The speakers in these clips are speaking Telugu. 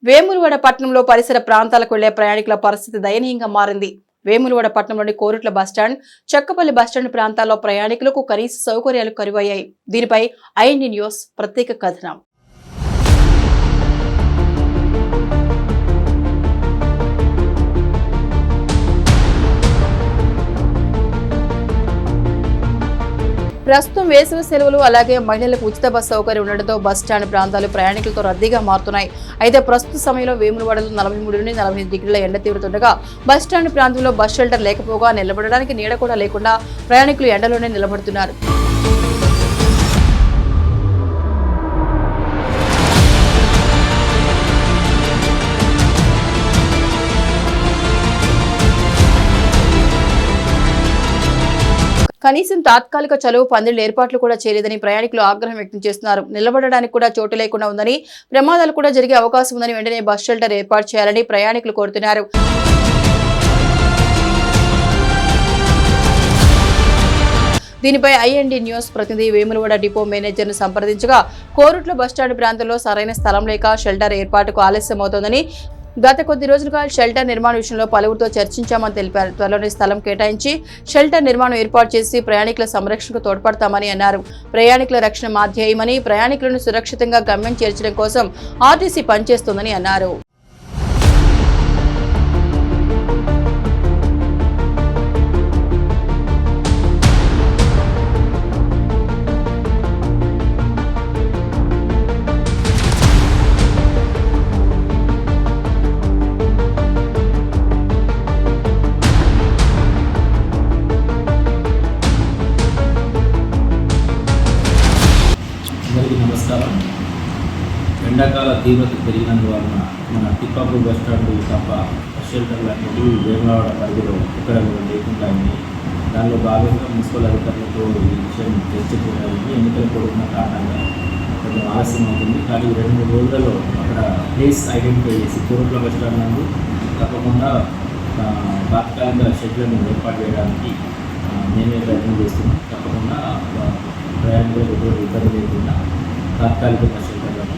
వేములవాడ పట్టణంలో పరిసర ప్రాంతాలకు వెళ్లే ప్రయాణికుల పరిస్థితి దయనీయంగా మారింది. వేములవాడ పట్టణంలోని కోరుట్ల బస్టాండ్, చక్కపల్లి బస్టాండ్ ప్రాంతాల్లో ప్రయాణికులకు కనీస సౌకర్యాలు కరువయ్యాయి. దీనిపై ఐఎన్డి న్యూస్ ప్రత్యేక కథనం. ప్రస్తుతం వేసవి సెలవులు అలాగే మహిళలకు ఉచిత బస్ సౌకర్యం ఉండడంతో బస్ స్టాండ్ ప్రాంతాలు ప్రయాణికులతో రద్దీగా మారుతున్నాయి. అయితే ప్రస్తుత సమయంలో వేములవాడలో 43 నుండి 45 డిగ్రీల ఎండ తీరుతుండగా బస్ స్టాండ్ ప్రాంతంలో బస్ షెల్టర్ లేకపోగా నిలబడడానికి నీడ కూడా లేకుండా ప్రయాణికులు ఎండలోనే నిలబడుతున్నారు. కనీసం తాత్కాలిక చలువు పందిళ్ల ఏర్పాట్లు కూడా చేయలేదని ప్రయాణికులు ఆగ్రహం వ్యక్తం చేస్తున్నారు. నిలబడడానికి కూడా చోటు లేకుండా ఉందని, ప్రమాదాలు కూడా జరిగే అవకాశం ఉందని వెంటనే బస్ షెల్టర్ ఏర్పాటు చేయాలని ప్రయాణికులు కోరుతున్నారు. దీనిపై ఐఎన్డి న్యూస్ ప్రతినిధి వేములవాడ డిపో మేనేజర్ను సంప్రదించగా కోరుట్ల బస్టాండ్ ప్రాంతంలో సరైన స్థలం లేక షెల్టర్ ఏర్పాటుకు ఆలస్యమవుతోందని, గత కొద్ది రోజులుగా షెల్టర్ నిర్మాణ విషయంలో పలువురితో చర్చించామని తెలిపారు. త్వరలోనే స్థలం కేటాయించి షెల్టర్ నిర్మాణం ఏర్పాటు చేసి ప్రయాణికుల సంరక్షణకు తోడ్పడతామని అన్నారు. ప్రయాణికుల రక్షణ మా ధ్యేయమని, ప్రయాణికులను సురక్షితంగా గమ్యం చేర్చడం కోసం ఆర్టీసీ పనిచేస్తోందని అన్నారు. అందరికీ నమస్కారం. ఎండాకాల తీవ్రత పెరిగినందువలన మన తిప్పాపూర్ బస్ స్టాండ్ తప్ప షెల్టర్లు అనేవి వేములవాడ పరిధిలో ఎక్కడ కూడా లేకుండా ఉంది. దానిలో భాగంగా మున్సిపల్ అధికారులతో ఈ విషయం చర్చించడానికి ఎన్నికల కూడుకున్న కారణంగా కొంచెం ఆలస్యం అవుతుంది. కానీ 2-3 రోజులలో అక్కడ ప్లేస్ ఐడెంటిఫై చేసి కోరుట్ల బస్ స్టాండ్ నందు తప్పకుండా తాత్కాలిక షెడ్లను ఏర్పాటు చేయడానికి మేమే ప్రయత్నం చేస్తున్నాం. తప్పకుండా ప్రయాణికులకు ఎటువంటి ఇబ్బంది లేకుండా తాత్కాలిక షెల్టర్లను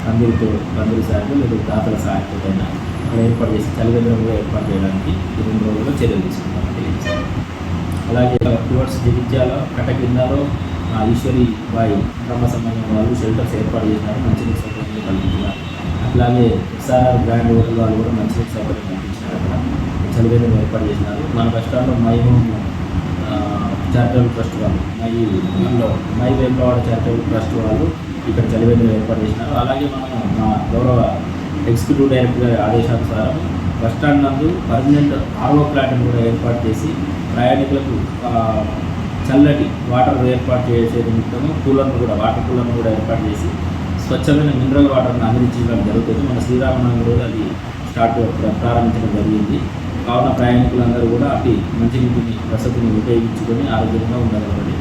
అందరి సాయంతో లేదా దాతల సహాయంతో అయినా అక్కడ ఏర్పాటు చేసి చలివేంద్రంగా ఏర్పాటు చేయడానికి 2 రోజుల్లో చర్యలు తీసుకుంటామని తెలియజేస్తాం. అలాగే టువర్డ్స్ జగిత్యాల కటకిందాలో ఈశ్వరి బాయి బ్రహ్మ సంబంధం వాళ్ళు షెల్టర్స్ ఏర్పాటు చేసినారు, మంచినీటి సౌకర్యం కల్పించినారు. అట్లాగే ఎస్ఆర్ఆర్ బ్రాండ్ హోటల్ వాళ్ళు కూడా మంచినీటి సౌకర్యం కల్పించినారు. అక్కడ చలివేంద్రం ఏర్పాటు చేసినారు. మన బస్ స్టాండ్లో చారిటబుల్ ట్రస్ట్ వాళ్ళు మై వేములవాడ చారిటబుల్ ట్రస్ట్ వాళ్ళు ఇక్కడ చలివేంద్రం ఏర్పాటు చేసినారు. అలాగే మనం మా గౌరవ ఎగ్జిక్యూటివ్ డైరెక్టర్ గారి ఆదేశానుసారం బస్టాండ్ నందు పర్మనెంట్ ఆర్ఓ ప్లాంట్ను కూడా ఏర్పాటు చేసి ప్రయాణికులకు చల్లటి వాటర్ ఏర్పాటు చేసే నిమిత్తము వాటర్ కూలర్ను కూడా ఏర్పాటు చేసి స్వచ్ఛమైన మినరల్ వాటర్ను అందించడం జరుగుతుంది. మన శ్రీరామనవమి రోజు అది ప్రారంభించడం జరిగింది. కావున ప్రయాణికులందరూ కూడా అటు మంచినీటిని వసతిని ఉపయోగించుకొని ఆరోగ్యంగా ఉండాలని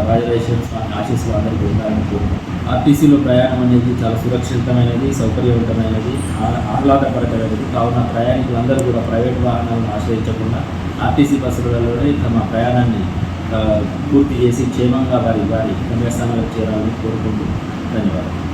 రాజరాజేశ్వర స్వామి ఆశీస్సులు అందరికీ ఉండాలని కోరుకుంటున్నాం. ఆర్టీసీలో ప్రయాణం అనేది చాలా సురక్షితమైనది, సౌకర్యవంతమైనది, ఆహ్లాదకరమైనది. కావున ప్రయాణికులందరూ కూడా ప్రైవేట్ వాహనాలను ఆశ్రయించకుండా ఆర్టీసీ బస్సులలోనే తమ ప్రయాణాన్ని పూర్తి చేసి క్షేమంగా వారి గమ్యస్థానాలకు చేరాలని కోరుకుంటూ ధన్యవాదాలు.